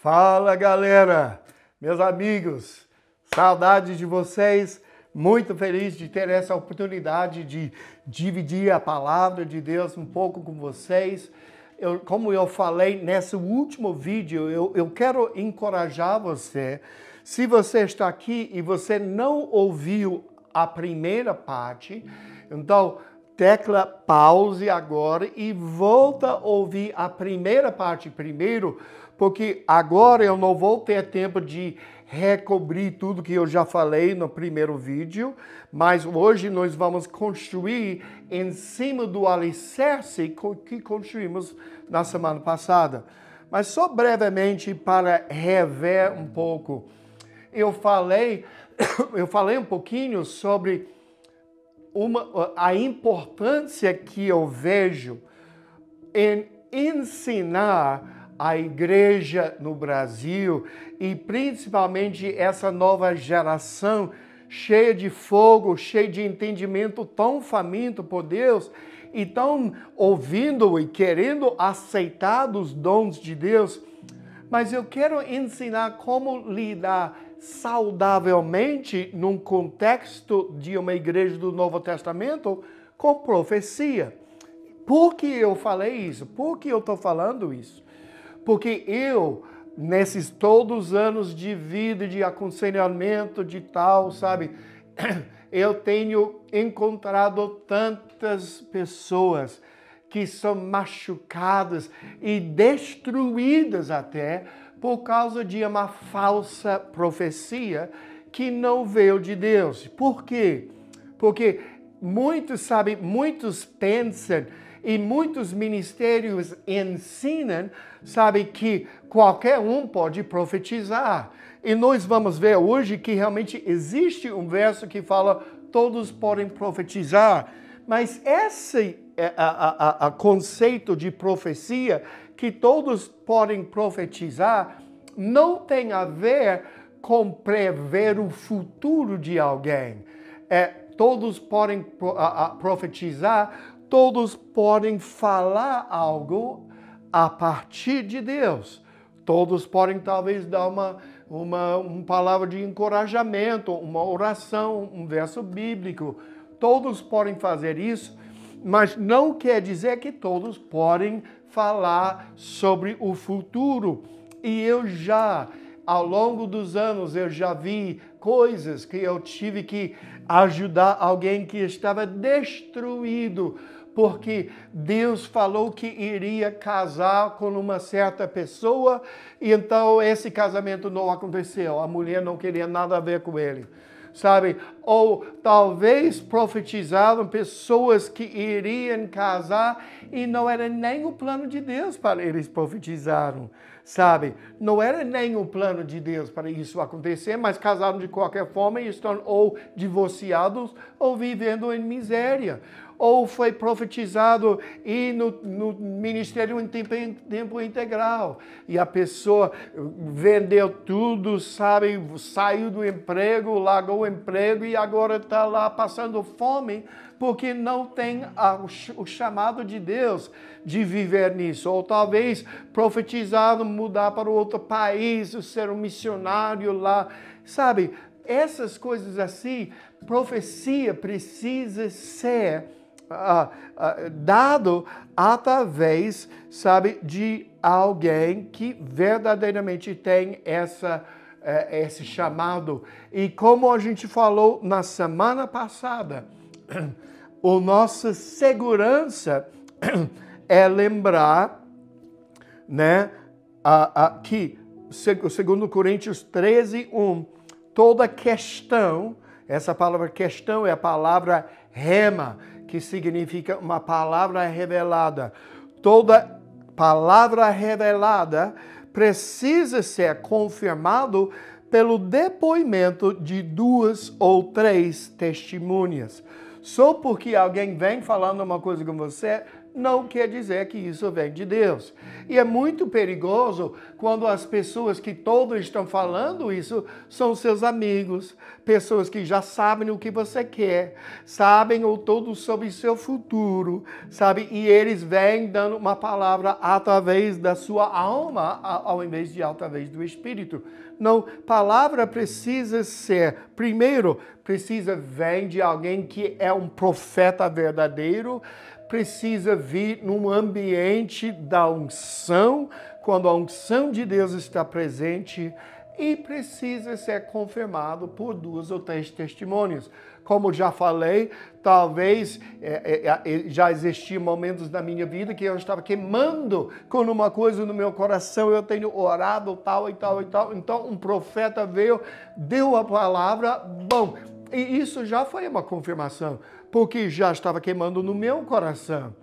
Fala, galera, meus amigos, saudades de vocês, muito feliz de ter essa oportunidade de dividir a palavra de Deus um pouco com vocês. Como eu falei nesse último vídeo, eu quero encorajar você, se você está aqui e você não ouviu a primeira parte, então tecla pause agora e volta a ouvir a primeira parte primeiro, porque agora eu não vou ter tempo de recobrir tudo que eu já falei no primeiro vídeo, mas hoje nós vamos construir em cima do alicerce que construímos na semana passada. Mas só brevemente para rever um pouco, eu falei um pouquinho sobre a importância que eu vejo em ensinar a igreja no Brasil e principalmente essa nova geração cheia de fogo, cheia de entendimento, tão faminto por Deus e tão ouvindo e querendo aceitar os dons de Deus. Mas eu quero ensinar como lidar saudavelmente num contexto de uma igreja do Novo Testamento com profecia. Por que eu falei isso? Por que eu estou falando isso? Porque eu, nesses todos os anos de vida, de aconselhamento, de tal, sabe? Eu tenho encontrado tantas pessoas que são machucadas e destruídas até por causa de uma falsa profecia que não veio de Deus. Por quê? Porque muitos pensam e muitos ministérios ensinam, que qualquer um pode profetizar. E nós vamos ver hoje que realmente existe um verso que fala todos podem profetizar. Mas esse conceito de profecia, que todos podem profetizar, não tem a ver com prever o futuro de alguém. Todos podem profetizar, todos podem falar algo a partir de Deus. Todos podem talvez dar uma palavra de encorajamento, uma oração, um verso bíblico. Todos podem fazer isso, mas não quer dizer que todos podem falar sobre o futuro. E ao longo dos anos, eu já vi coisas que eu tive que ajudar alguém que estava destruído, porque Deus falou que iria casar com uma certa pessoa, e então esse casamento não aconteceu. A mulher não queria nada a ver com ele. Ou talvez profetizaram pessoas que iriam casar e não era nem o plano de Deus para eles profetizaram, Não era nem o plano de Deus para isso acontecer, mas casaram de qualquer forma e estão ou divorciados ou vivendo em miséria. Ou foi profetizado e no ministério em tempo integral. E a pessoa vendeu tudo, saiu do emprego, largou o emprego e agora está lá passando fome porque não tem o chamado de Deus de viver nisso. Ou talvez profetizado mudar para outro país, ser um missionário lá, Essas coisas assim, profecia precisa ser dado através, de alguém que verdadeiramente tem esse chamado. E como a gente falou na semana passada, a nossa segurança é lembrar, que, segundo Coríntios 13:1, toda questão, essa palavra questão é a palavra rema, que significa uma palavra revelada. Toda palavra revelada precisa ser confirmado pelo depoimento de 2 ou 3 testemunhas. Só porque alguém vem falando uma coisa com você, não quer dizer que isso vem de Deus. E é muito perigoso quando as pessoas que todos estão falando isso são seus amigos, pessoas que já sabem o que você quer, sabem o todo sobre seu futuro, sabe? E eles vêm dando uma palavra através da sua alma, ao invés de através do Espírito. Não, palavra precisa ser, primeiro, precisa vir de alguém que é um profeta verdadeiro, precisa vir num ambiente da unção, quando a unção de Deus está presente, e precisa ser confirmado por 2 ou 3 testemunhos. Como já falei, talvez já existiam momentos na minha vida que eu estava queimando com uma coisa no meu coração, eu tenho orado tal e tal e tal, então um profeta veio, deu a palavra, bom, e isso já foi uma confirmação, porque já estava queimando no meu coração.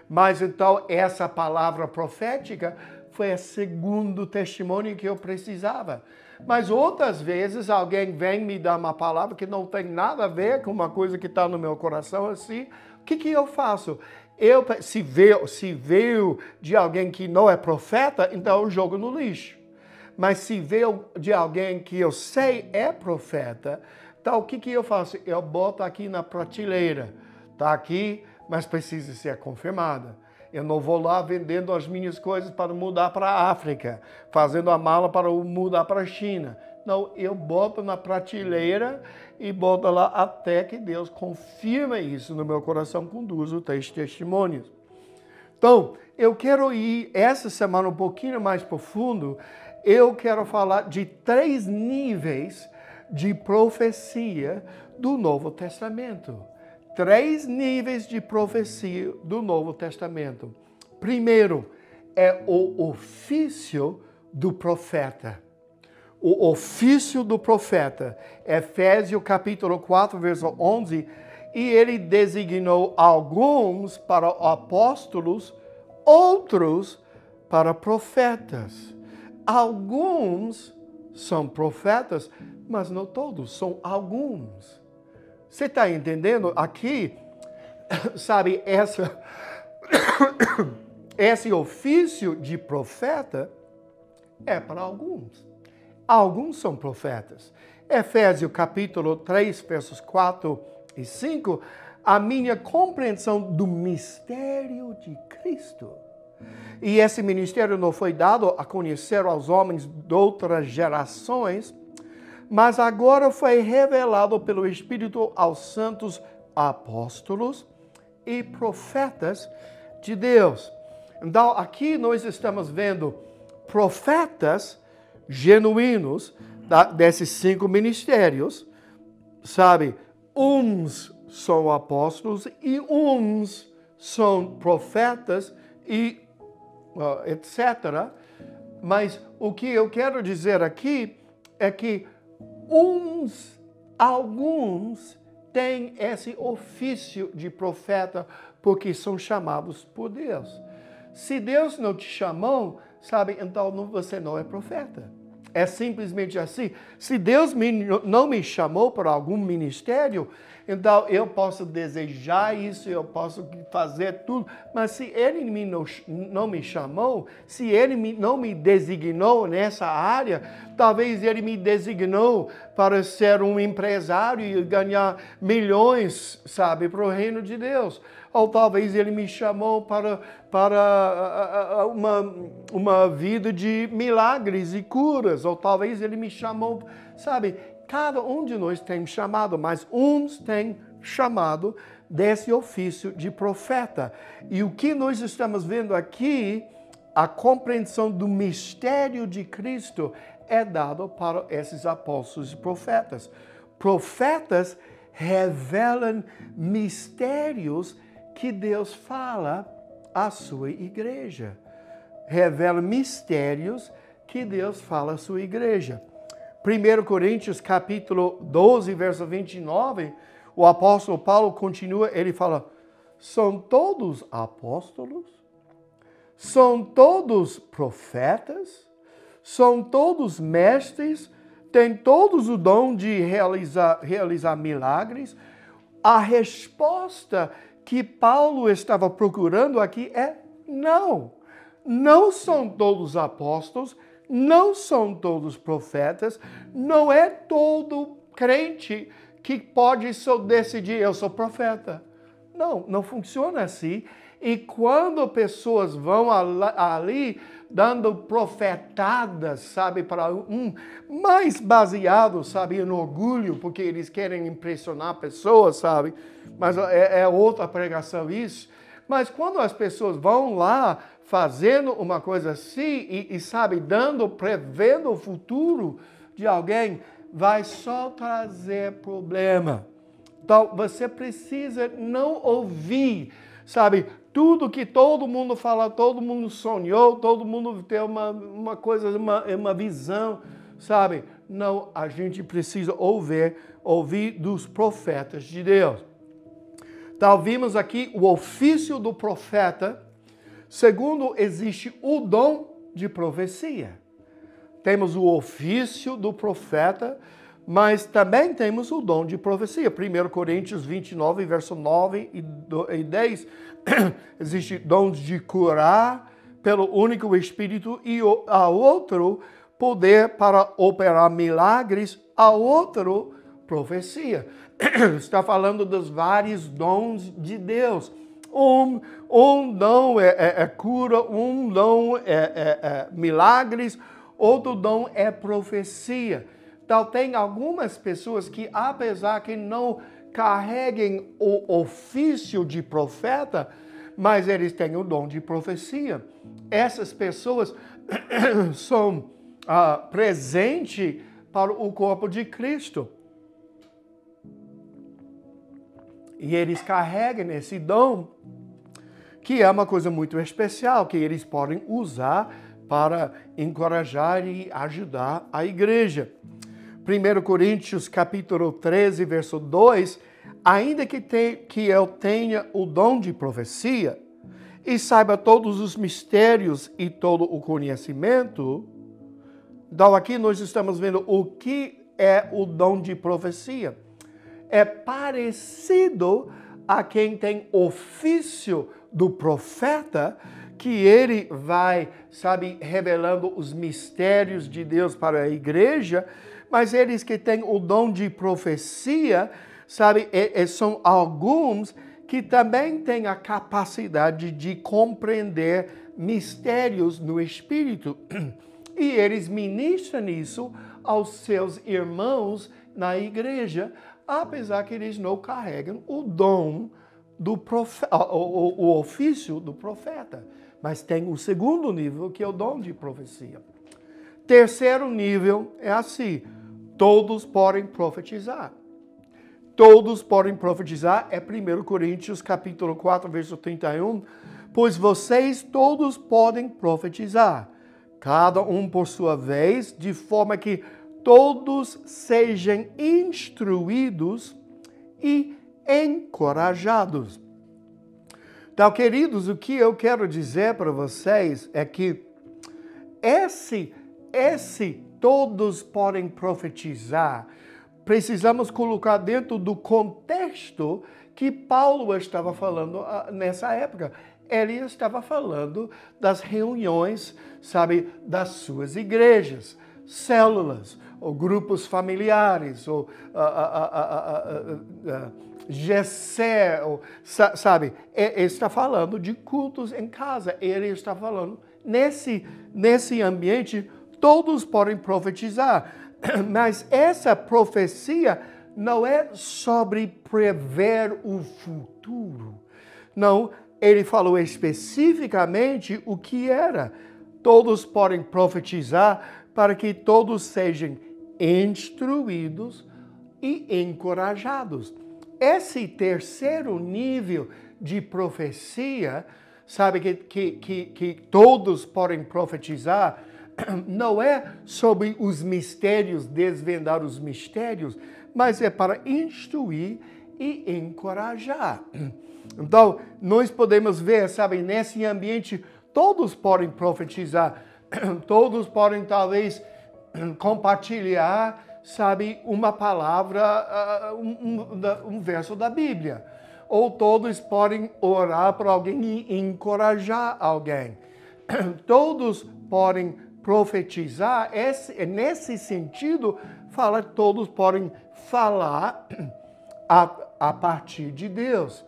Mas então essa palavra profética foi o segundo testemunho que eu precisava. Mas outras vezes alguém vem me dar uma palavra que não tem nada a ver com uma coisa que está no meu coração assim. O que eu faço? Se veio de alguém que não é profeta, então eu jogo no lixo. Mas se veio de alguém que eu sei é profeta, então o que eu faço? Eu boto aqui na prateleira. Está aqui, mas precisa ser confirmada. Eu não vou lá vendendo as minhas coisas para mudar para a África, fazendo a mala para mudar para a China. Não, eu boto na prateleira e boto lá até que Deus confirme isso no meu coração com 2 ou 3 testemunhos. Então, eu quero ir essa semana um pouquinho mais profundo. Eu quero falar de 3 níveis de profecia do Novo Testamento. 3 níveis de profecia do Novo Testamento. Primeiro, é o ofício do profeta. O ofício do profeta. Efésios capítulo 4, verso 11. E ele designou alguns para apóstolos, outros para profetas. Alguns são profetas, mas não todos, são alguns. Você está entendendo? Aqui, sabe, esse ofício de profeta é para alguns. Alguns são profetas. Efésios capítulo 3, versos 4 e 5, a minha compreensão do mistério de Cristo. E esse ministério não foi dado a conhecer aos homens de outras gerações, mas agora foi revelado pelo Espírito aos santos apóstolos e profetas de Deus. Então, aqui nós estamos vendo profetas genuínos desses 5 ministérios, sabe? Uns são apóstolos e uns são profetas e etc. Mas o que eu quero dizer aqui é que alguns têm esse ofício de profeta porque são chamados por Deus. Se Deus não te chamou, sabe, então você não é profeta. É simplesmente assim. Se Deus não me chamou para algum ministério, então eu posso desejar isso, eu posso fazer tudo, mas se Ele não me chamou, se Ele não me designou nessa área, talvez Ele me designou para ser um empresário e ganhar milhões, sabe, para o reino de Deus. Ou talvez Ele me chamou para uma vida de milagres e curas, ou talvez Ele me chamou, sabe, cada um de nós tem chamado, mas uns têm chamado desse ofício de profeta. E o que nós estamos vendo aqui, a compreensão do mistério de Cristo é dado para esses apóstolos e profetas. Profetas revelam mistérios que Deus fala à sua igreja. Revela mistérios que Deus fala à sua igreja. 1 Coríntios capítulo 12, verso 29, o apóstolo Paulo continua, ele fala, são todos apóstolos? São todos profetas? São todos mestres? Têm todos o dom de realizar milagres? A resposta que Paulo estava procurando aqui é não. Não são todos apóstolos, não são todos profetas, não é todo crente que pode só decidir, eu sou profeta. Não, não funciona assim. E quando pessoas vão ali dando profetadas, sabe, para mais baseado, sabe, no orgulho, porque eles querem impressionar pessoas, sabe, mas é outra pregação isso. Mas quando as pessoas vão lá fazendo uma coisa assim e sabe, prevendo o futuro de alguém, vai só trazer problema. Então, você precisa não ouvir, sabe, tudo que todo mundo fala, todo mundo sonhou, todo mundo tem uma coisa, uma visão, sabe? Não, a gente precisa ouvir dos profetas de Deus. Então, vimos aqui o ofício do profeta. Segundo, existe o dom de profecia. Temos o ofício do profeta, mas também temos o dom de profecia. 1 Coríntios 29, verso 9 e 10, existe dons de curar pelo único Espírito e a outro poder para operar milagres, a outro profecia. Está falando dos vários dons de Deus. Um dom é cura, um dom é milagres, outro dom é profecia. Então, tem algumas pessoas que, apesar que não carreguem o ofício de profeta, mas eles têm o dom de profecia. Essas pessoas são presentes para o corpo de Cristo. E eles carregam esse dom, que é uma coisa muito especial, que eles podem usar para encorajar e ajudar a igreja. 1 Coríntios capítulo 13, verso 2, ainda que eu tenha o dom de profecia e saiba todos os mistérios e todo o conhecimento, então aqui nós estamos vendo o que é o dom de profecia. É parecido a quem tem ofício do profeta, que ele vai, sabe, revelando os mistérios de Deus para a igreja, mas eles que têm o dom de profecia, sabe, são alguns que também têm a capacidade de compreender mistérios no Espírito. E eles ministram isso aos seus irmãos na igreja, apesar que eles não carregam o dom do profeta, o ofício do profeta. Mas tem o segundo nível, que é o dom de profecia. Terceiro nível é assim: todos podem profetizar. Todos podem profetizar, é 1 Coríntios capítulo 4, verso 31. Pois vocês todos podem profetizar, cada um por sua vez, de forma que todos sejam instruídos e encorajados. Então, queridos, o que eu quero dizer para vocês é que esse todos podem profetizar, precisamos colocar dentro do contexto que Paulo estava falando nessa época. Ele estava falando das reuniões, sabe, das suas igrejas, células, ou grupos familiares, ou GC, ou, sabe, ele está falando de cultos em casa. Ele está falando, nesse ambiente, todos podem profetizar, mas essa profecia não é sobre prever o futuro. Não, ele falou especificamente o que era. Todos podem profetizar para que todos sejam instruídos e encorajados. Esse terceiro nível de profecia, sabe, que todos podem profetizar, não é sobre os mistérios, desvendar os mistérios, mas é para instruir e encorajar. Então, nós podemos ver, sabe, nesse ambiente, todos podem profetizar, todos podem talvez compartilhar, sabe, uma palavra, um verso da Bíblia. ou todos podem orar por alguém e encorajar alguém. Todos podem profetizar, nesse sentido, todos podem falar a partir de Deus.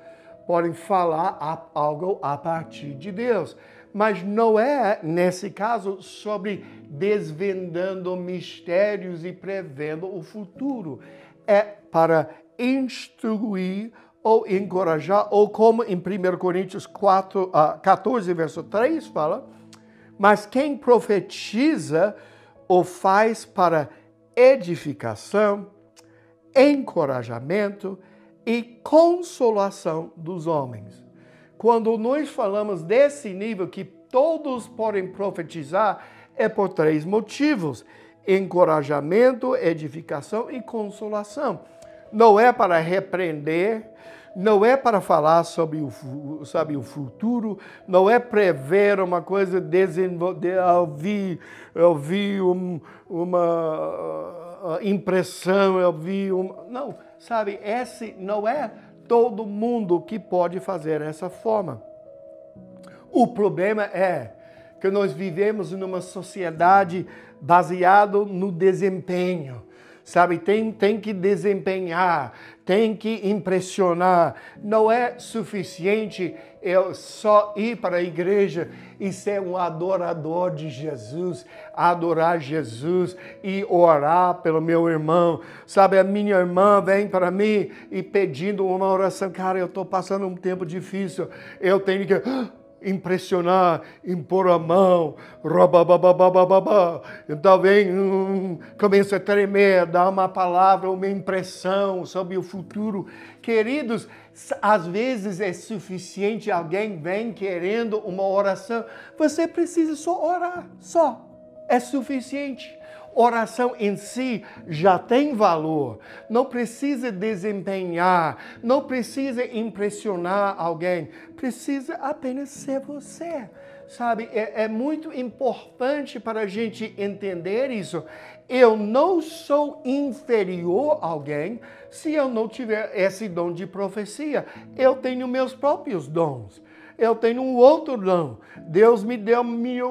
Podem falar algo a partir de Deus. Mas não é, nesse caso, sobre desvendando mistérios e prevendo o futuro. É para instruir ou encorajar, ou como em 1 Coríntios 14, verso 3 fala, mas quem profetiza o faz para edificação, encorajamento e consolação dos homens. Quando nós falamos desse nível que todos podem profetizar, é por 3 motivos: encorajamento, edificação e consolação. Não é para repreender, não é para falar sobre o futuro, não é prever uma coisa, eu vi uma impressão, não, sabe, esse não é todo mundo que pode fazer essa forma. O problema é que nós vivemos numa sociedade baseada no desempenho. Sabe, tem que desempenhar, tem que impressionar. Não é suficiente eu só ir para a igreja e ser um adorador de Jesus, adorar Jesus e orar pelo meu irmão. Sabe, a minha irmã vem para mim e pedindo uma oração. Cara, eu estou passando um tempo difícil, eu tenho que impressionar, impor a mão, então vem, começa a tremer, dá uma palavra, uma impressão sobre o futuro. Queridos, às vezes é suficiente, alguém vem querendo uma oração, você precisa só orar, só, é suficiente. Oração em si já tem valor, não precisa desempenhar, não precisa impressionar alguém, precisa apenas ser você, sabe? É muito importante para a gente entender isso. Eu não sou inferior a alguém se eu não tiver esse dom de profecia. Eu tenho meus próprios dons. Eu tenho um outro dom. Deus me deu minha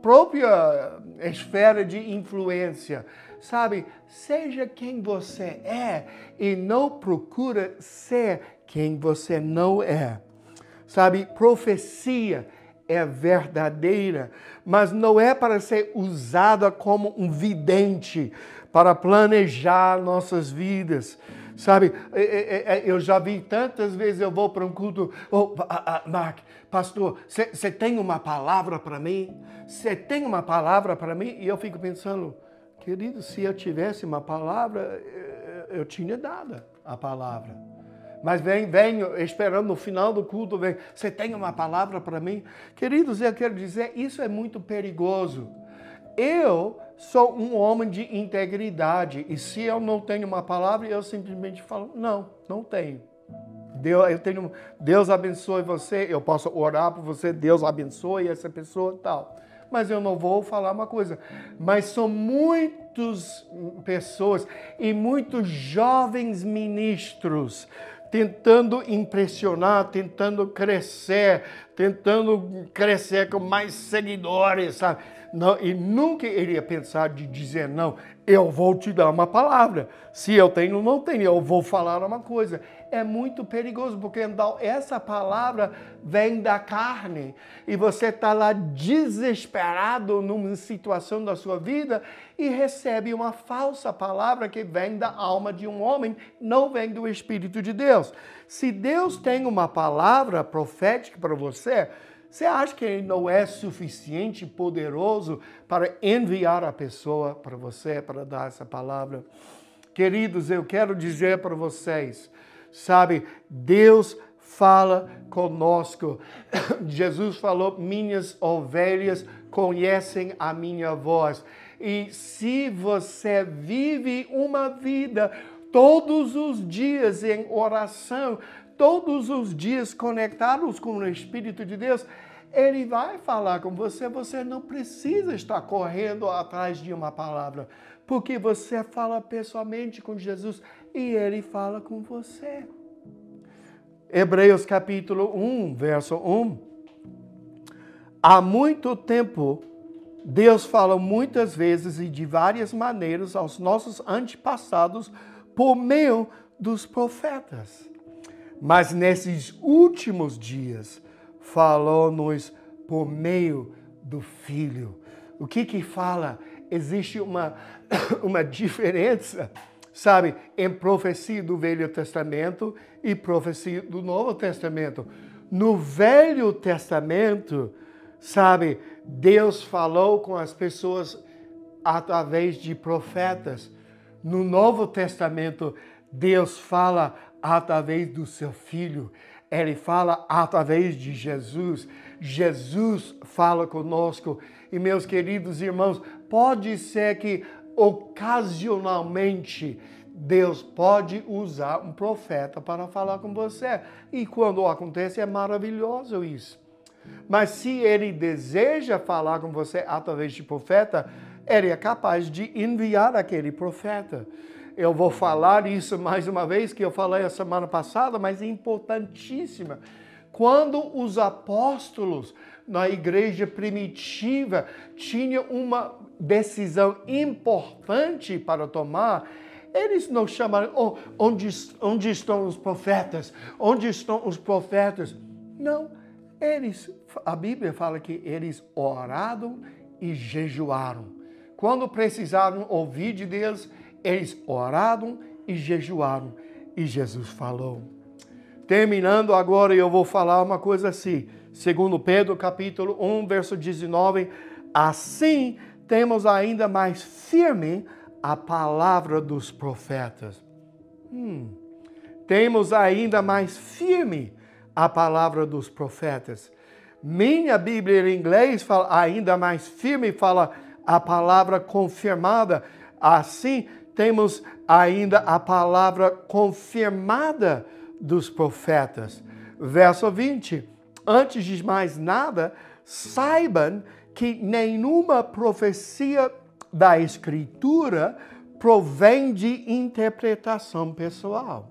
própria esfera de influência. Sabe, seja quem você é e não procura ser quem você não é. Sabe, profecia é verdadeira, mas não é para ser usada como um vidente, para planejar nossas vidas. Sabe, eu já vi tantas vezes, eu vou para um culto, Mark, pastor, você tem uma palavra para mim? Você tem uma palavra para mim? E eu fico pensando, querido, se eu tivesse uma palavra, eu tinha dado a palavra. Mas venho esperando no final do culto, você tem uma palavra para mim? Queridos, eu quero dizer, isso é muito perigoso. Eu sou um homem de integridade e se eu não tenho uma palavra, eu simplesmente falo, não tenho. Deus abençoe você, eu posso orar por você, Deus abençoe essa pessoa e tal. Mas eu não vou falar uma coisa. Mas são muitas pessoas e muitos jovens ministros tentando impressionar, tentando crescer com mais seguidores, sabe? Não, e nunca iria pensar de dizer, não, eu vou te dar uma palavra. Se eu tenho, não tenho, eu vou falar uma coisa. É muito perigoso, porque então essa palavra vem da carne e você está lá desesperado numa situação da sua vida e recebe uma falsa palavra que vem da alma de um homem, não vem do Espírito de Deus. Se Deus tem uma palavra profética para você, você acha que ele não é suficiente poderoso para enviar a pessoa para você, para dar essa palavra? Queridos, eu quero dizer para vocês, sabe, Deus fala conosco. Jesus falou, minhas ovelhas conhecem a minha voz. E se você vive uma vida todos os dias em oração, todos os dias conectados com o Espírito de Deus, Ele vai falar com você. Você não precisa estar correndo atrás de uma palavra, porque você fala pessoalmente com Jesus e Ele fala com você. Hebreus capítulo 1, verso 1. Há muito tempo, Deus fala muitas vezes e de várias maneiras aos nossos antepassados por meio dos profetas. Mas nesses últimos dias, falou-nos por meio do Filho. O que fala? Existe uma diferença, sabe, em profecia do Velho Testamento e profecia do Novo Testamento. No Velho Testamento, sabe, Deus falou com as pessoas através de profetas. No Novo Testamento, Deus fala através do seu Filho. Ele fala através de Jesus. Jesus fala conosco. E, meus queridos irmãos, pode ser que ocasionalmente Deus pode usar um profeta para falar com você. E quando acontece, é maravilhoso isso. Mas se ele deseja falar com você através de profeta, ele é capaz de enviar aquele profeta. Eu vou falar isso mais uma vez, que eu falei a semana passada, mas é importantíssima. Quando os apóstolos na igreja primitiva tinham uma decisão importante para tomar, eles não chamaram, onde estão os profetas? Onde estão os profetas? Não, a Bíblia fala que eles oraram e jejuaram. Quando precisaram ouvir de Deus, eles oraram e jejuaram. E Jesus falou. Terminando agora, eu vou falar uma coisa assim. Segundo Pedro, capítulo 1, verso 19. Assim, temos ainda mais firme a palavra dos profetas. Temos ainda mais firme a palavra dos profetas. Minha Bíblia em inglês fala ainda mais firme, fala a palavra confirmada. Assim, temos ainda a palavra confirmada dos profetas. Verso 20. Antes de mais nada, saibam que nenhuma profecia da Escritura provém de interpretação pessoal.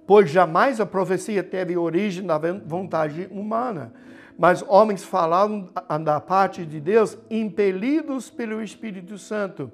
Pois jamais a profecia teve origem da vontade humana, mas homens falaram da parte de Deus, impelidos pelo Espírito Santo.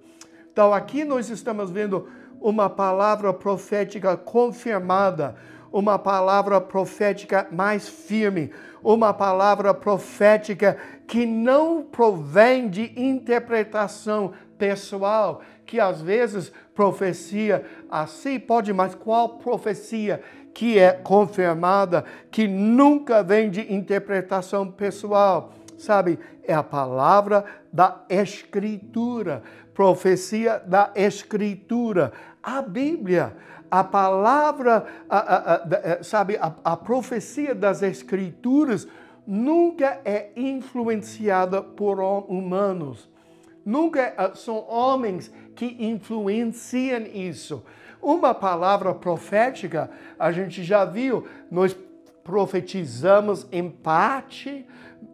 Então aqui nós estamos vendo uma palavra profética confirmada, uma palavra profética mais firme, uma palavra profética que não provém de interpretação pessoal, que às vezes profecia assim pode, mas qual profecia que é confirmada, que nunca vem de interpretação pessoal? Sabe, é a palavra da Escritura, profecia da Escritura, a Bíblia. A palavra, a profecia das Escrituras nunca é influenciada por humanos. Nunca são homens que influenciam isso. Uma palavra profética, a gente já viu, nós profetizamos em parte,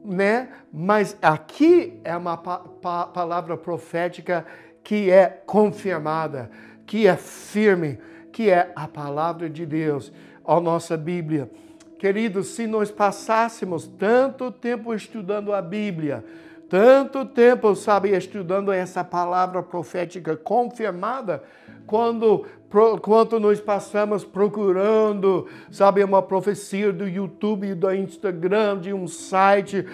né? Mas aqui é uma palavra profética que é confirmada, que é firme, que é a palavra de Deus, a nossa Bíblia. Queridos, se nós passássemos tanto tempo estudando a Bíblia, tanto tempo, sabe, estudando essa palavra profética confirmada, quanto nós passamos procurando, sabe, uma profecia do YouTube, do Instagram, de um site,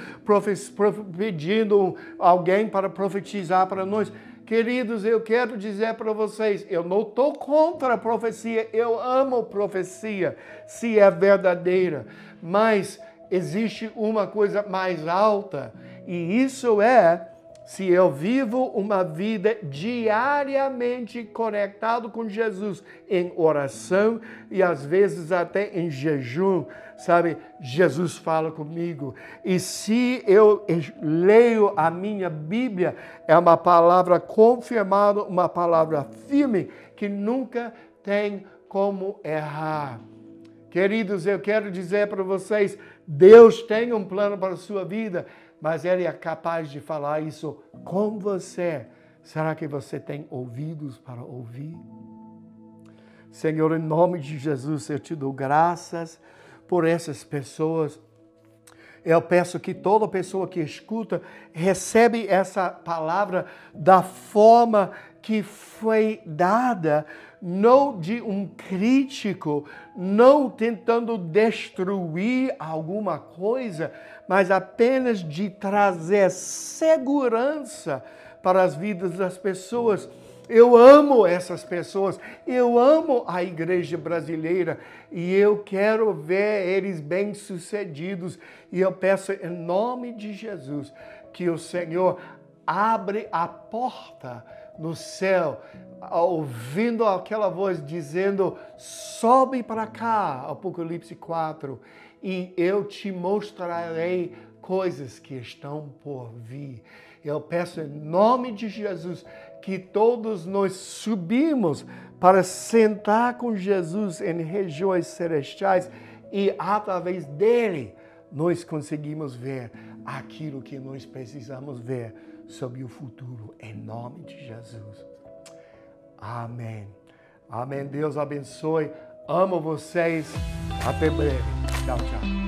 pedindo alguém para profetizar para nós. Queridos, eu quero dizer para vocês, eu não estou contra a profecia, eu amo profecia, se é verdadeira, mas existe uma coisa mais alta, e isso é se eu vivo uma vida diariamente conectado com Jesus, em oração e às vezes até em jejum, sabe? Jesus fala comigo. E se eu leio a minha Bíblia, é uma palavra confirmada, uma palavra firme, que nunca tem como errar. Queridos, eu quero dizer para vocês, Deus tem um plano para a sua vida, mas Ele é capaz de falar isso com você. Será que você tem ouvidos para ouvir? Senhor, em nome de Jesus, eu te dou graças por essas pessoas. Eu peço que toda pessoa que escuta recebe essa palavra da forma que foi dada, não de um crítico, não tentando destruir alguma coisa, mas apenas de trazer segurança para as vidas das pessoas. Eu amo essas pessoas, eu amo a igreja brasileira e eu quero ver eles bem-sucedidos. E eu peço em nome de Jesus que o Senhor abre a porta no céu, ouvindo aquela voz dizendo: sobe para cá, Apocalipse 4, e eu te mostrarei coisas que estão por vir. Eu peço em nome de Jesus que todos nós subimos para sentar com Jesus em regiões celestiais e através dele nós conseguimos ver aquilo que nós precisamos ver sobre o futuro, em nome de Jesus. Amém. Amém. Deus abençoe. Amo vocês. Até breve. Tchau, tchau.